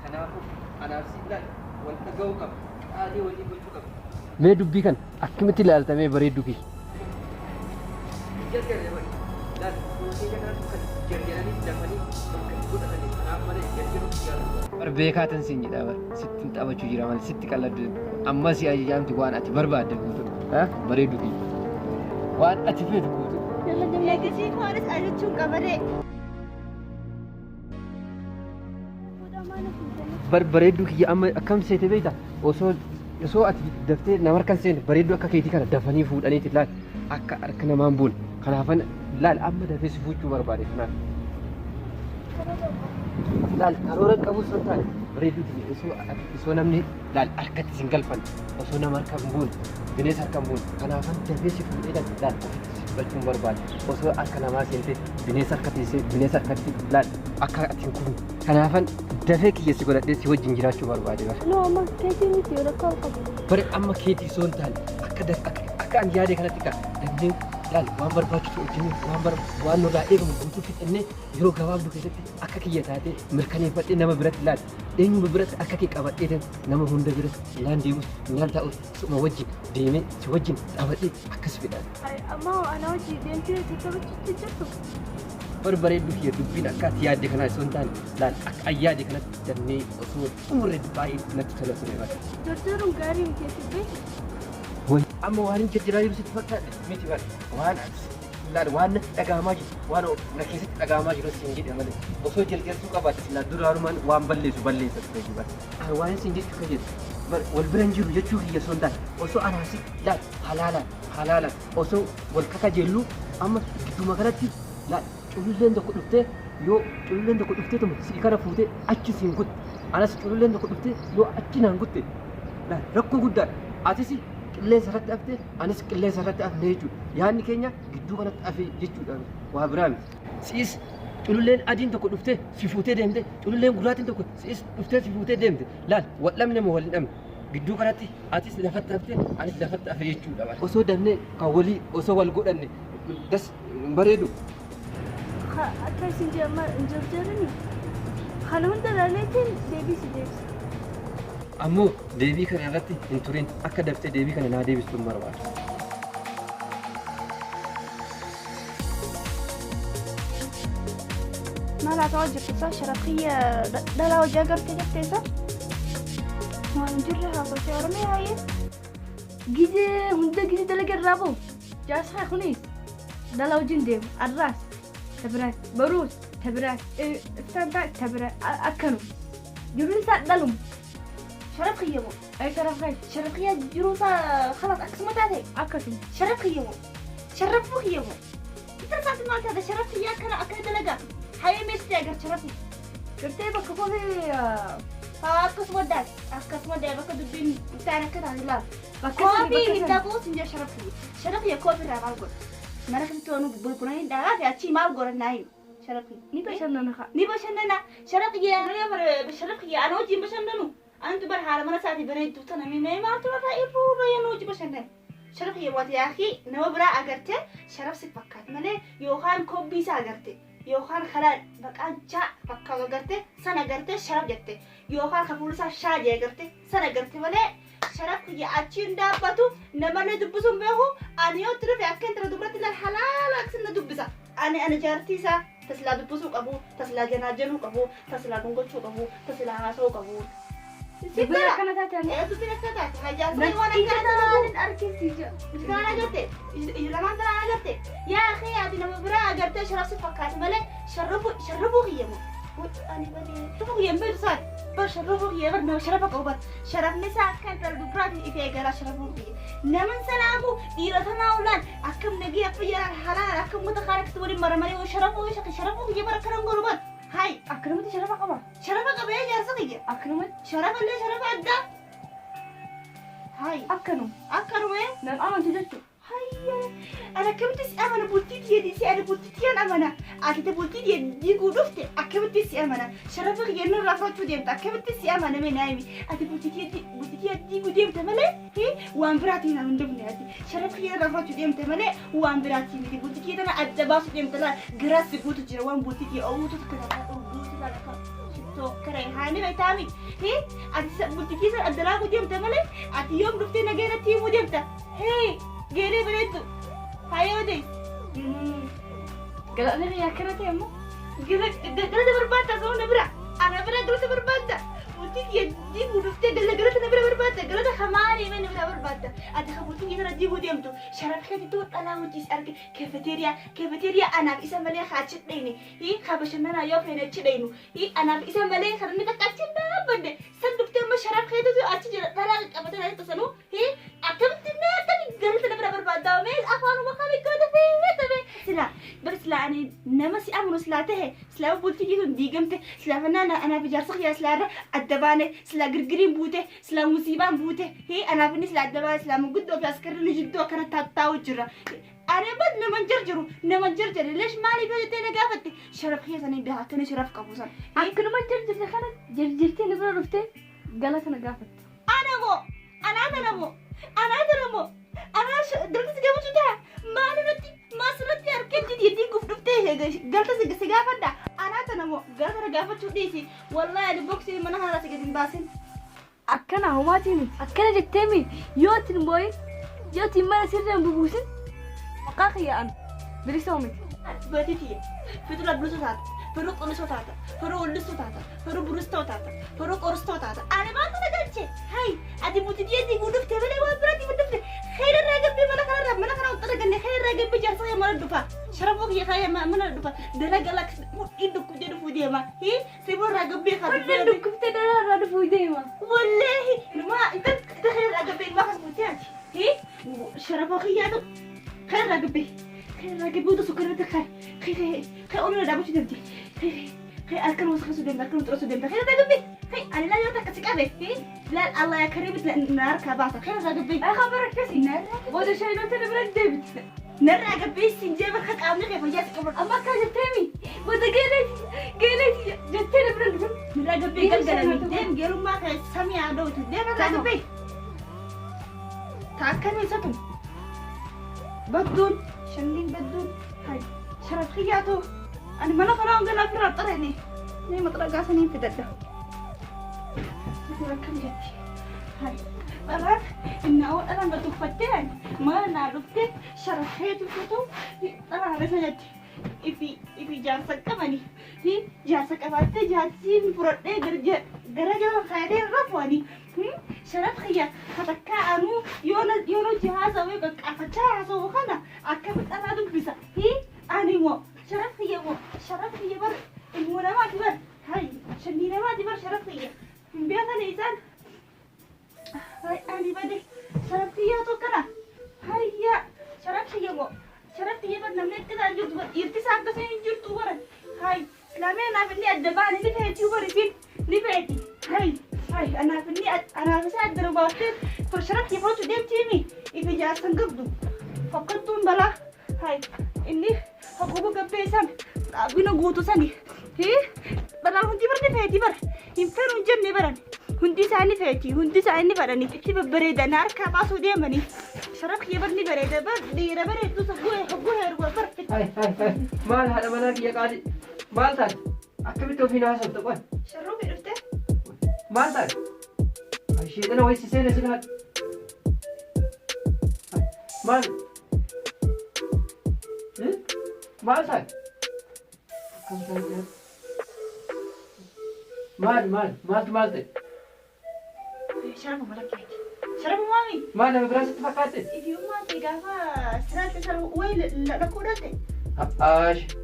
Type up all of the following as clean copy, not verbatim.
أنا أرسل وأنت جوكم هذه ودي بتشوفك ما دبي كان أكمل تلا التمي بريد دبي لا بربيكات سنجي دابر ست أبى تجيرا مال ست كلا أما سي أيام تقوان أتي برباد دكتور ها بريد دبي وان أتي في دكتور يلا دنيا كسي خالص أجتشون كبره بريدو كي أما كم سنة بيتا وصو أتي دفتر نمر كان سنة بريدو أكا كيتي كان دفني فود أني تطلع أكا أركنا مامبول خلافن لا الأما دفع سفوت شو بربادي فنا لا أرورك أبو سلطان بريدو كي وصو نمني لا أركت سنجل فن وصو نمر كمبول بنيس كمبول خلافن دفع سفوت إذا لا بلكم بربادي وصو أركنا ما سنتي بنيس أركتي لا أكا أتنكون خلافن دفعك يسقط ديسي وجه جراش بربادي بس. لا ما كيتي نسي ولا كوكب. بري أما كيتي سونتال أكا أن جاري كنا تكا دمين لا وان بربادي توجني وان نرائي كم بوتو في إني يرو جواب دوكي أكا كي يتاتي مركني بات إنما برات لا إني ببرات أكا كي كابات إيدن نما هوندا برات لان ديوس نال تاو سوما وجه ديمي سوجين أبدي أكا سفيدان. أما أنا وجه دينتي تكبر تجسم. بربري دوكي دوبين أكا تيادي كنا سونتال لا أيادي كنا جنني أصول عمر الدفاعي نتسلسل سنوات. دكتورم قاري مكتوبه. وين أما وارين كجرايو ستفكر ميتي بس لا وان أجامج وانو نكيست أجامج رو سنجيد أمله وصو جلجل سوكا بس لا دورارمان وان بللي سبتي بس وان سنجيد كجيد والبرنجير يجوا هي سونتال وصو أنا هسي لا حلالا وصو والكاكا جلو أما كتوما كرتي لا چولولن دكو دفته يو چولولن دكو دفته تم سيكارا فوته أچي سينغوت أنا چولولن دكو دفته يو أچي نانغوته لا ركو غدا أتسي كله سرت أفته أنا كله سرت أف نيجو يعني كينيا جدو كانت أفي جدو وابرامي سيس چولولن أدين دكو دفته سيفوته دمده چولولن غلاتين دكو سيس دفته سيفوته دمده لا ولم نم جدو كانت أتيس لفت أفته أنا لفت أفي جدو وسو دمني كولي وسو والغدني بس بريدو أكثر سنجي أما إنجرجرني خلون دلالتين ديبي أمو ديبي كان يغطي إنتورين أكا دفتة ديبي كان نا ديبي ستون مروا ما لا توجه قصة شرقية دلا وجاقر تجفتيسا ما نجرها قصة ورمي هاي جيدي هندا جيدي دلق الرابو جاسها خنيس دلا وجين ديب الراس تبرات بروس تبرات استنتاك تبرات أكلوا جروسا دلهم شرف خيمو أي شرف خيم شرفية جروسا خلاص أقسمت عليه أكلوا شرف خيمو شرفوا خيمو إذا صارت ما هذا شرف خيا كنا أكل دلقا هاي مستي أجر شرفي كرتي بكفوفي أقسمت ده بكو دبين تانا كده لا كوفي هندا بوس هندا شرفية كوفي رابعون مرة كنت أنا بقولين ده في أشي ما بقول نايم شرقي نبى شرقي أنا بشرقي أنا وجي بشندنو أنت برحالة مرة ساعتي بريد وتنا مين ما تبغى يبرو ريان وجي بشندن شرقي وات يا أخي نبى برا أجرته شرف سك بكات ملء يوخان كوبي سأجرته يوخان خلال بكان جاء بكا أجرته سنة أجرته شرف جرته يوخان خفولسا شاج أجرته سنة أجرته ملء شرف يا أشين دابتو نمر ندبسون بهو أنا يوترف يأكل ترى دبرت الحلال أكسر ندبسا أنا جارتي سا تسلا دبسوك أبو تسلا جناجنوك أبو تسلا دونغوشوك أبو تسلا عاسوك أبو سيبنا كنا تاتي تسلا تاتي هجاز وانا كنا أركيسي جا أنا جرتي لما أنا جرتي يا أخي أبي لما برا جرتي شرف سفكات ملء شرفوا غيمو أنا بدي شرفوا غيم بيرسال شرفوا غيم برنا شرفك أوبر شرف نساء كان تردبراتي إذا جرى شرفوا غيم نمن سلامو ديرتنا أولاد أكم نبي أفيا الحلال أكم متخارج سوري مرمري وشرفوا شرفوا غيم برا كلام قربان هاي أكرمتي شرفك أبا شرفك أبا يا جالسة أكرمت شرف اللي شرف أدا هاي أكرم نعم أنا تجتو هاي أنا كمتس أمانة بولتيتي يدي أنا بولتيتي أمانة أكيد بولتيتي يدي قدوفتي أكمتس أمانة شرفك ينور رفعت وديمت أكمتس أمانة من نايمي أكيد بولتيتي يدي قديمت ملء هي وأمبراتي من دبني هذه شرفك ينور رفعت وديمت ملء وأمبراتي من بولتيتي أنا أدباس وديمت لا جراس بولتيتي وان بولتيتي أو تذكر أو بولتيتي لا شو كره isaanii beektaami. Ati bultii sana addalaa ku deemta malee ati yoom dhuftee nageenatti himuu deemta. Geelee bareeddu. Hayyoo ta'e. Galatni akkana ta'e immoo. Galata barbaadda sababa na bira. Ana bira galata barbaadda. Bultii yaddii dhuftee galata na bira barbaadda. Galata hamaanii mana bira barbaadda. Ati kan bultii sana diibuu deemtu. Sharafkeetti tuu dhalaa hojiis arge keefeteeriyaa anaaf isa malee haachi dhayne. Haa bashannanaa yoo feene achi dhaynu. Anaaf isa malee kan inni takka achi dhaabbanne. San dhuftee amma sharafkeetti achi jira dhalaa qabatee na tasanuu. Akkamitti galata na bira barbaadda. Mee afaanuma kamii goota fe'ee sila bari sila ani nama si amanu sila ta'e sila bultii jiru diigamte sila fanaan anaaf ijaarsa kiyyaa sila irra adda baane sila girgiriin buute sila musiibaan buute anaaf inni sila adda baane sila muguddoo fi askarri ni jidduu akkana taa'u jira. Ani bad naman jarjaru leesh maaliif jettee na gaafatte sharaf kiyya sanii bihaa akkana sharaf qabu sana. Akkanuma jarjarte kana jarjirtee na bira dhuftee galata na gaafatte. Anaa galta si gaafachuu ta'a maalirratti maasirratti harkatti diidii guf dhuftee galta si gaafadha. Anaa tanamoo galta na gaafachuu dhiisi wallahi ani boksii mana haaraa si gadi hin baasin. Akkana homaatiin akkana jetteemi yoo ittiin booyin yoo ittiin mana sirraan bubuusin maqaa kiyyaan bilisoo miti. Baatitiyye fitula bilisoo taata firuu qolisoo taata firuu ullisoo taata firuu buristoo taata firuu qoristoo taata. Ani maanta na galche ati bultii diidii dhuftee malee waan biraatti dhuftee. خير الراجل mana kana uttara ganne خير الراجل بجرسه يا مرد دفا شرفوك يا خايا mana دفا درجة لك يدك كده فودي ما هي سيبوا الراجل بيخا يدك كده درجة فودي ما والله ما انت خير الراجل بي ما خصمتيان هي شرفوك يا دك خير الراجل بودو سكر دخل خير قولوا له دابوش دمتي خير أكل وسخ سودين أكل وترس سودين خير الراجل بي أنا لا يوتك أسكابه لا الله يا كريم نار كباسة خير الراجل بي خبرك كسي نار وده شيء نتنا بلاد ديفيد نرى قبل سنجابك خد عامل كيف جالس قبل أما كان جتامي وده قالت جتنا بلاد نرى قبل قال دم قالوا ما كان سامي عدو تدم نرى قبل تأكلني سكن بدون شنين بدون هاي شرف خياته أنا ما نفرام قلنا في الطريقني ليه ما طلع قاسنين في دده كم جتي هاي طبعا إنه أنا بتوفتين ما نعرفت شرحت الكتب طبعا رفعت إفي جالسة كماني هي جالسة كمان جالسين فرد درجة خيرين رفواني شرف خيا فتكا أنو يونا جهاز أوي كفتشا سو خنا أكمل أنا دوك بيسا هي أنا مو شرف خيا بر المنامات بر هاي شنينامات بر شرف خيا من بيت الإنسان هاي أنا بدي شرف خيا تو كنا هيا شرف خيا مو شرف خيا بر نملك كذا يرتسع كسين يجرتو بر هاي سلامي أنا بدي أدبان اللي فيتي وبرفين اللي فيتي هاي أنا في ساعة دروباتين فشرف يفوتوا ديم تيمي إذا جاء سنقبضوا فقدتون بلا هاي إني حقوق قبيسان أبينا قوتو سني هي بلا هندي برد فيتي بر ينفرون جنة برن هندي ساني برني كيف بريدة نار كاباسو ديمني شرف يبرني بريدة بر ديرة بريدة حقوها روا بر هاي مال هذا مناك يا قاضي مال تاج أكمل في ناس تقول شروبي عرفته مال تاج الشيء أنا ويس سنة سنة مال مال تاج كم تاج مال شرف ملكيت شرف مامي ما أنا بقرأ ستفكرت اليوم ما تيجا سنة تسأل وين لا كورته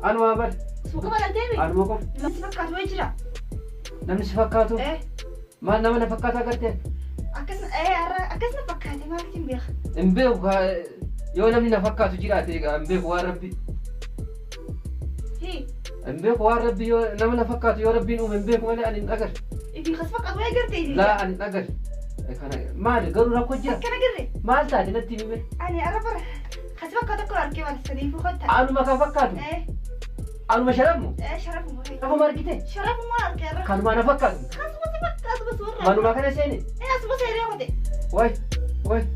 أنا ما بر سوق ولا تبي أنا ما كوف لا تفكر وين جرا نمشي سفكاتو ما أنا فكرت أكتر أكسنا فكرت ما كتير بيخ إمبيه يوم نمني نفكاتو جراتي إمبيه واربي هي إمبيه واربي يوم نمني نفكاتو يا ربي نوم إمبيه وأنا أقدر إذا خصفك أبغى قرتي لا أنا أقدر ما أدري قالوا لك وجه كنا قري ما أنت نتي مين أنا أعرف خصفك هذا كل أركي ولا سنين فوقتها أنا ما كفكاتو أنا ما شربمو شرف مو أبو ماركتة شرف مو أركي كانوا ما نفكاتو خص بس ما نو ما كنا سيني أصبح سيري وقتي واي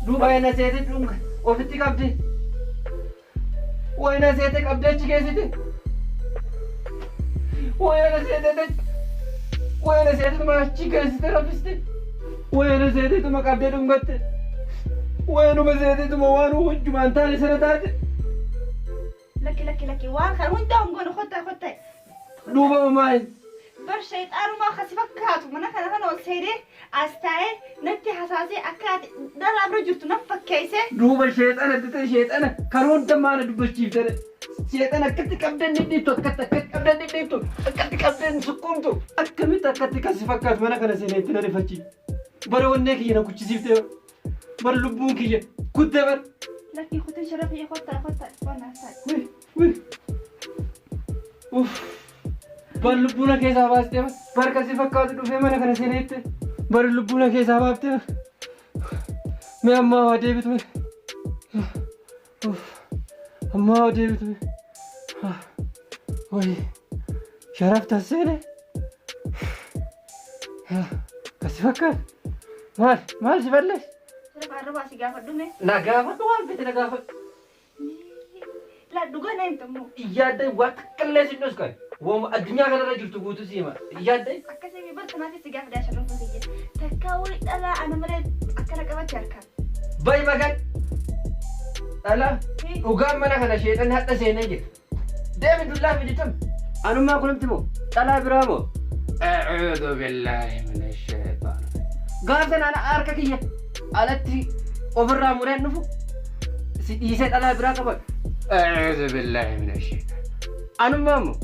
دوبا أنا سيدي دوم أوفتي كابتي وين سيدي كابتي كيسيتي وين سيدي وين mana seetuma achi geessite raffiste. Wayna seetituma qabdee dhungatte. Waynuma seetituma waan hojjumaan taane sana taate. Laki waan kan hundaa'uun goone kotta. Duuba maal? Bar shayxaanuma akkasi fakkaatu mana kana ol seenee as taa'ee natti hasaasee akka ati dhalaa bira jirtu nan fakkeessee. Duuba sheexana dite sheexana kan hunda maana dubbachiiftee. Sheexana akkatti qabdan dhidhiibtu akkatti qabdan dhidhiibtu akkatti qabdan sukkuumtu akkamitti akkatti kasi fakkaatu mana kana seenee itti na rifachi. Bara wannee kiyya na kuchisiiftee bara lubbuun kiyya kuttee bara. Lakki kuttee sharafii kotta waan haasa'e. Uff. Bar lubbuuna keessaa baastee bar kasi fakkaatu dhufee mana kana seeneette bar lubbuuna keessaa baaftee mee ammaa waa deebitu ammaa waa deebitu wayi sharaf tasseene kasi fakkaatu maal si ballees Arrabaa si gaafadhume. na gaafadhu waan fete na gaafadhu La dhugaa na hin tammoo. yaadda waa takkaallee si dhuskan Wama addunyaa kanarra jirtu guutuu siima. Yaadde? Akkasii bartamaatti si gaafa daashan dhufu siyya. Takkaa wali dhalaa ana malee akkana qabatti harkaan. Bayi magan. Dhala. Dhugaan mana kana sheexan hadha seenee jira. Deemi dullaa fiditam. Anummaa kunumti moo? Dhalaa biraa moo? A'uudhu billaahi mina sheexaan. Gaafsan ana harka kiyya. Alatti ofirraa mureen dhufu. Si dhiisee dhalaa biraa qaban. A'uudhu billaahi mina sheexaan. Anummaa moo?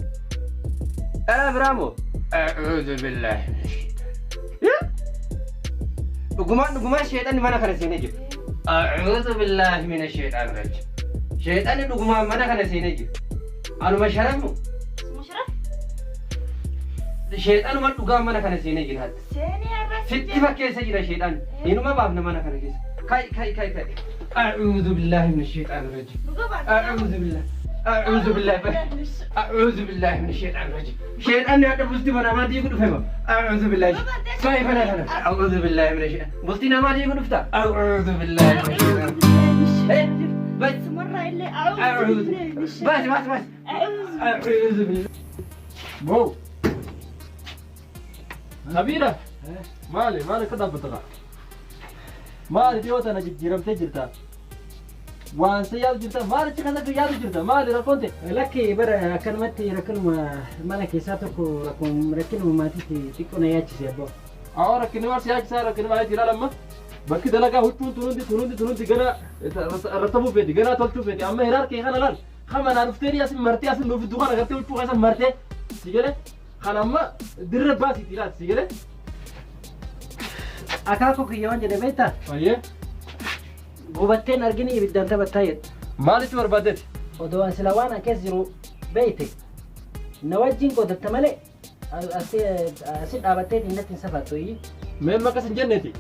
أنا برامو أعوذ بالله من الشيطان نقوم الشيطان ما نخلص ينجي أعوذ بالله من الشيطان الرجيم شيطان نقوم ما نخلص ينجي أنا مشرف الشيطان ما نقوم ما نخلص ينجي هذا ستي فكيس يجي الشيطان إنه ما بعرف ما نخلص كاي أعوذ بالله من الشيطان الرجيم أعوذ بالله من الشيطان الرجيم شيطان يا بستي وانا ما تيجي تفهم أعوذ بالله كيف أنا أعوذ بالله من الشيطان بستي أنا ما تيجي تفتح أعوذ بالله من الشيطان بس مرة اللي أعوذ بالله من الشيطان بس أعوذ بالله بو نبيلة مالي كذا بتغى مالي ديوتا نجيب جرم تجرتا وان سيال جرتا مالي كذا كيال جرتا مالي ركونتي لكي برا كلمتي ركنما مالك ساتكو ركم ركنما ما تكون ياتي سيبو أورا كنوار سياج سارا كنوار هاي تلا لما بكي دلقا هتون تنودي جنا رتبو فيدي جنا تلتو فيدي أما هرار كي خنا لان خما نعرفتني أسم مرتي أسم نوفي دوغانا غرتي وشو أسم مرتي سيجله خنا ما درب باسي تلا سيجله أكاكو كيوان جنة بيتا أيه غوبتين أرجني بدان تبتايد مالي تمر بدت ودوان سلوانا كسروا بيتك نواجين قد التملي أسيد أبتين إنك سفتوي مين ما كسن جنتي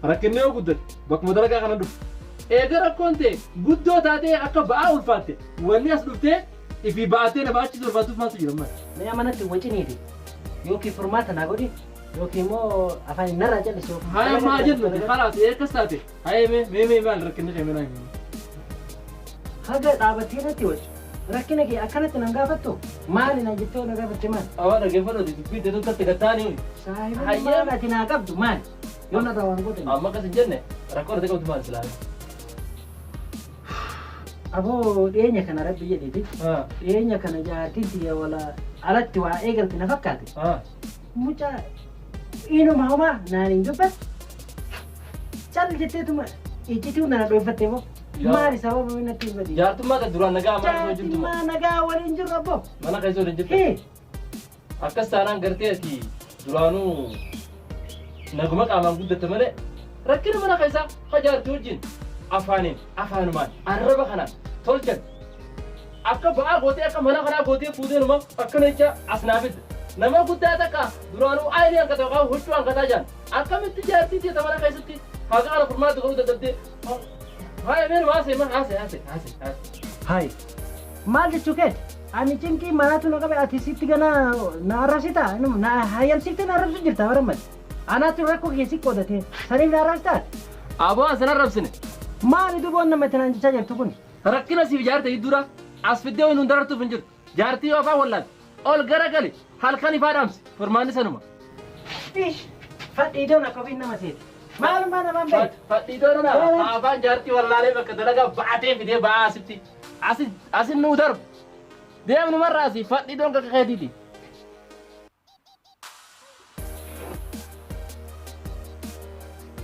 ركني وقدت بك مدرجة خنا دوف إذا ركونتي قدو تاتي أكبا أولفاتي ولي أسلوبتي في بعتين بعتي دور باتوف ما تجي لما ما يمنعت وجهني دي يوكي فرمات ناقولي يوكي مو أفاني نرى جالس هاي ما جد خلاص إيه كستاتي هاي مي مال ركني كمان هاي هذا دعوتين تيوش ركنك أكلت نعافتو مالي نجتو نعافت مال أوانا كيفانو دي في تدو تتكتاني هاي ما تناقبتو مال يونا دوان قدي أما كسن جنة ركور تكو تمال سلام أبو دينيا كان ربي يدي دينيا كان جاتي ولا علت وعيقل تنفكاتي mucha ino mama nani dupat chal jete tuma ichiti una do fatemo mari sababu ina tibadi jaartumma ka duraan nagaa amara soo jirtu ma nagaa walin jiru abbo mana kai soo jirtu akkas taanaan gartee ati duraanuu naguma qaamaan guddatte malee rakkina mana keessaa hajaarti wajjin afaanumaan arraba kanaan tolchan akka ba'aa gootee akka mana kanaa gootee fuuteenuma akkana jecha asnaafidda nama guddaa takka duraanuu aayinii harka tokko huccuu hanqataa jiran akkamitti jaartii ta'e mana keessatti haqa kana furmaatti godhuu dadhabdee haaya meen haase hai maal jechuu kee ani cinqii manaatu na qabe ati sitti gana na arrabsita na hayyamsiftee na arrabsu jirta barammal anaatu rakkoo keessi qoodate saniif na arrabsitaa aboo asan arrabsine maali duboon namatti naan jechaa jirtu kun rakkina siif jaarte hiddura as fiddee waan hundarrattuuf hin jirtu jaartii yoo afaan wallaal ol gara gali halkan ifaa dhaamsi furmaanni sanuma Ish fadhiidoon akka ofiin nama seeti. Maalummaa namaan bahe. Fadhiidoon na afaan jaartii wallaalee bakka dalagaa baatee fidee ba'aa asitti. Asin nuu darbu. Deemnu marraasi fadhiidoon kakka keetiiti.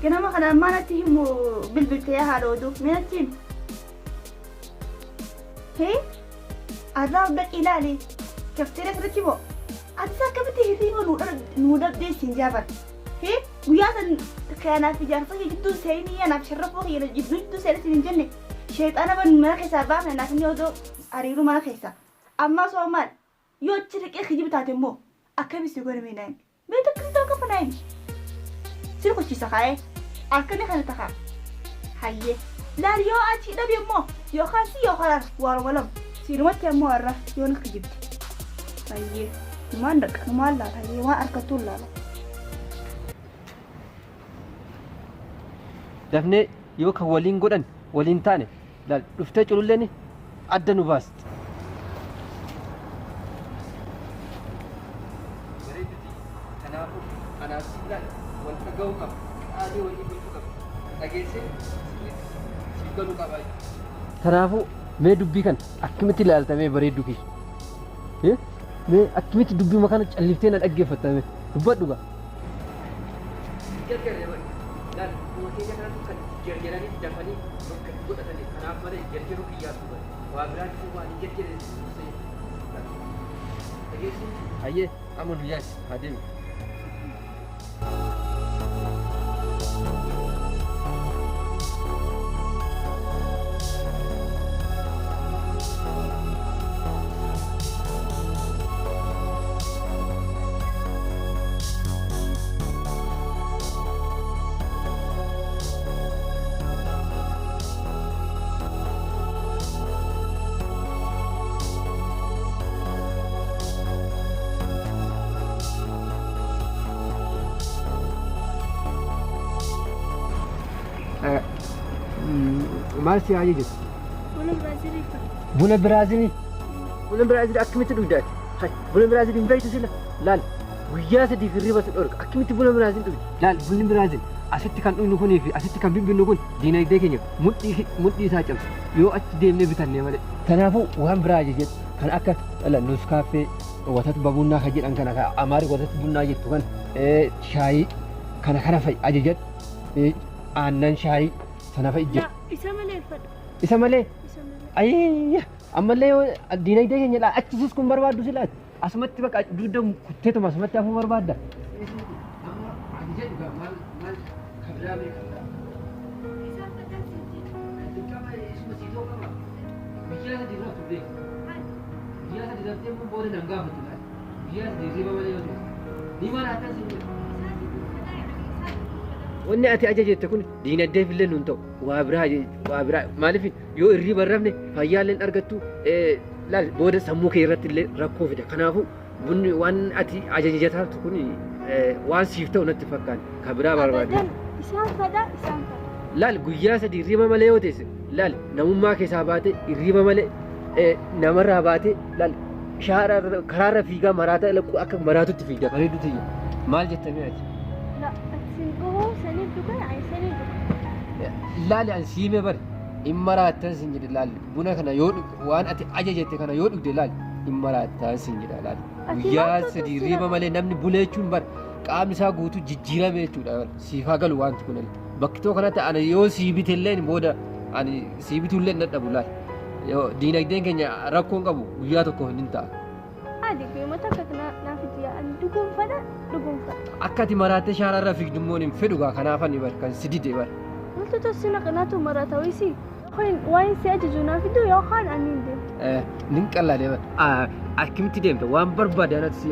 Ganama kana manatti himu bilbiltee haadha oduu minattiin. Hee? Arraa dhaqi ilaali. Kafteera sirriitti moo? Ati akkamitti hirriiba nuu dhabdeessin jaaban? Hee? Guyyaa san kanaaf ijaarsa kee gidduu seenii anaaf sharrafoo kee gidduu seenatti hin jenne. Sheexaana ban mana keessaa baafne naaf inni odoo hariiruu mana keessaa. Ammaa soo maal? Yoo achi dhaqee kijiba taate immoo akkamitti godhame naayin? Beektu akkamitti akka naayin? Sirri kuchisa kaa'ee. Akkana kana takaa. Hayyee. Laal yoo achi dhabe immoo yookaan si yookaan waanuma lama. Siinumatti immoo har'a yoo na kijibti. Hayyee. Maan dhaqa maal laala hayyee waan harkattuun laala. Dafnee yoo kan waliin godhan waliin taane laal dhuftee cululleen adda nu baasti. Kanaafuu anaaf si laal wal dhaga'uu qaba. Qaadii walii bulchuu qaba. Dhageessee si galuu qaba. Kanaafuu mee dubbii kan akkamitti ilaaltamee bareeddu kee? Mee akkamitti dubbii makana calliftee na dhaggeeffatame dubbadhu gaa. Jarjaree bari. Laal mootii kanatti kan jarjaranii dafanii bakka godhatanii kanaaf malee jarjaruu kiyyaatu bari. Waa biraatti waan jarjaree dhageessee. Hayyee amma nu yaasi haa deemu. Maal si haa jechuudha? Buna Biraazilii fa'a. Buna Biraazilii? Buna Biraazilii akkamitti dhugdaati? Buna Biraazilii hin beektu sila? Laal guyyaa sadiif hirriba si dhorka akkamitti buna Biraazilii dhugdi? Laal bunni Biraazilii asitti kan dhugnu kunii fi asitti kan bibbinnu kun diinagdee keenya mudhii isaa cabsa yoo achi deemnee bitannee malee. Kanaafuu waan biraa ajajet kan akka nuuskaaffee watat babunnaa kan jedhan kana amaari watat bunnaa jettu kan shaayii kana fa'i ajajet aannan shaayii sana fa'i jedhu. Isa malee fadha. Isa malee? Isa malee. Ayyaa ammallee diinagdee keenya laa achisis kun barbaaddu silaati. Asumatti bakka dugda kutteetuma asumatti hafuu barbaadda. Wanni ati ajajette kun diinagdee fillee nuun ta'u waa biraa maaliif yoo irriba rafne fayyaalleen argattu laal booda sammuu kee irratti illee rakkoo fida. Kanaafuu bunni waan ati ajajataatu kun waan siif ta'u natti fakkaata. Ka biraa barbaadu. Isaan fadha isaan fadha. Laal guyyaa sadii irriba malee yoo teesse laal namummaa keessaa baate irriba malee namarraa baate laal karaarra fiigaa maraata akka maraatutti fiigda bareedu ta'e maal jettanii ati? Laali an siime bari in maraattan sin jedhe laali buna kana yoo waan ati ajajette kana yoo dhugde laali in maraattan sin jedha laali guyyaa sadii irriba malee namni buna jechuun bari qaamni isaa guutuu jijjiirame jechuudha siifaa galu wanti kun bakki tokko kanatti ani yoo siibite illee booda ani siibitu illee dadhabu laali diinagdeen keenya rakkoon qabu guyyaa tokko hin ta'a. Adi guyyoota akka naafiti yaa'an dhugoonfadha dhugoonfadha. Akka ati maraattee shaararraa fiigdummoon hin fedhugaa kanaafani bari kan si dide bari. Wantoota sina kanaatu maratawisi. Waan si ajaju naafidu yookaan ani hin deemtu. Nin qalladee akkamitti deemta waan barbaade anatti si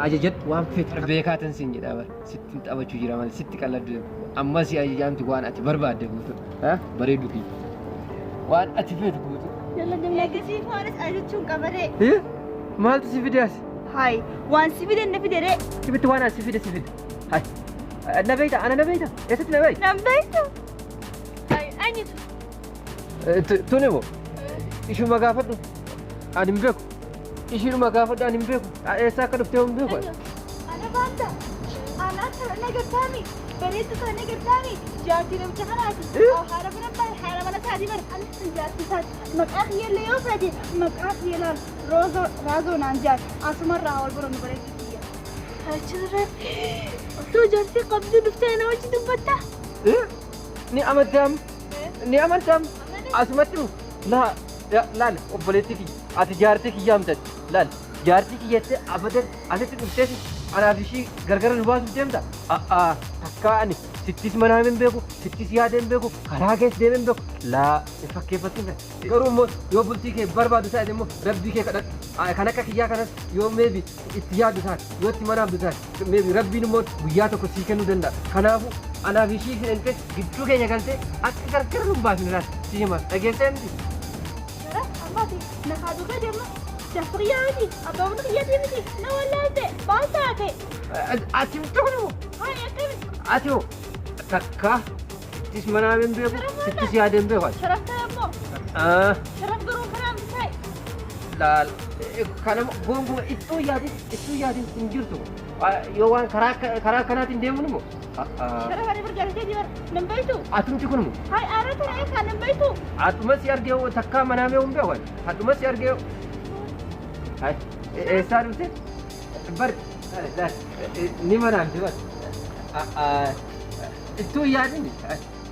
ajajadhu waan feetu beekaatan sin jedha bari sitti taphachuu jira malee sitti qalladdu amma si ajajaamti waan ati barbaadde guutu bareedu fi waan ati feetu guutu. Eegisii faanis ajachuun qabaree. Maaltu si fide as? Hai waan si fide na fide ree. Kibiti waan as si fide si fide. Hai na beekta ana na beekta eessatti na beekta? Nan beektu. Tuni moo ishuma gaafadhu ani hin beeku ishiinuma gaafadhu ani hin beeku eessaa akka dhuftee hin beeku. Ana baata أنا ترى أنا قدامي بريت ترى أنا قدامي جاتي لو تخلاتي أو حارة بربع حارة من تادي من أنا جاتي تاد مكأخي اللي يوفدي مكأخي لا رازو نانجات أسمر راول برون بريت فيها هالشدرة تو جاتي قبضي بفتنا وجد بتة ni amantam asumatti la laal obboleetti ati jaartii kiyyaamtat laal jaartii kiyyatte abadan asitti dhuftees anaaf ishii gargar nu baasuuf deemta takkaa ani sittis manaa hin beeku sittis yaada hin beeku karaa keessa deemee hin beeku laa fakkeeffatu garuu immoo yoo bultii kee barbaadu taate immoo rabbii kee kadhadhu kan akka kiyyaa kanas yoo meebi itti yaaddu taate yoo itti manaabdu taate meebi rabbiin immoo guyyaa tokko sii kennuu danda'a kanaafuu anaaf ishii fidhante gidduu keenya galtee akka gargar nu baasnu laal si himas dhageessee miti. أماتي نخادو كدم جفرياتي أبغى نخياتي متي نولاتي باساتي ati mtuunu هاي أكمل ati takka sittis manaa hin beeku sittis yaada hin beeku شرفت يا أمو شرف قرون كلام بساي laal kana gongo ittuu yaadin hin jirtu yoo waan karaa kanaatiin deemnu immoo شرف أنا برجع لتيجي نبيتو atumti kun immoo هاي أنا ترى إيه كان نبيتو atuma si argee takkaa manaa mee hin beeku atuma si argee eessaa dhufte bar ni manaamti bar ittuu yaadin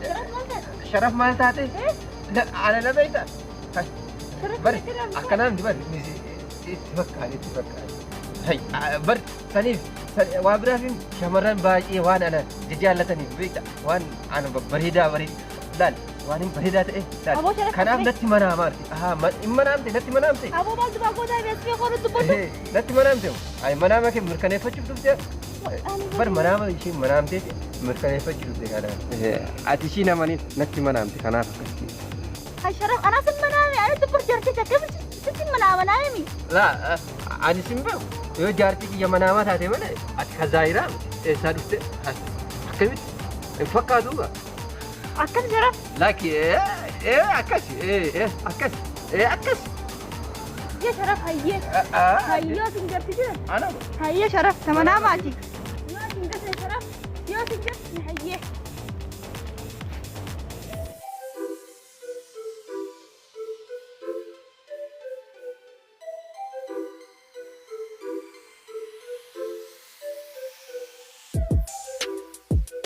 شرف مالك sharaf maal taate ana na beekta شرف bari akkanaan dibar itti fakkaan bar saniif waa biraaf shamarran baay'ee waan ana jaallataniif beekta waan ana bareedaa laal waan hin bareedaa ta'e laal kanaaf natti manaamaarti hin manaamte natti manaamte أبو مالك باقو ده بس في خالد تبص natti manaamte ay manaama kee mirkaneeffachuuf dhufte bar manaama ishee manaamtee mirkaneeffachuuf dhufte kanaaf ati ishii namaniin natti manaamte kanaaf akkasii هاي شرف أنا سمنامي أنا تبر جرتي كيف سمنامي la ani sin beeku yoo jaartii kiyya manaamaa taate malee ati kazaayiraa eessaa dhufte akkamitti hin fakkaatuuga أكل شرف laaki akkas akkas يا شرف هيا هيا سنجرتي كده ana هيا شرف سمناماتي يا سنجرتي شرف يا سنجرتي هيا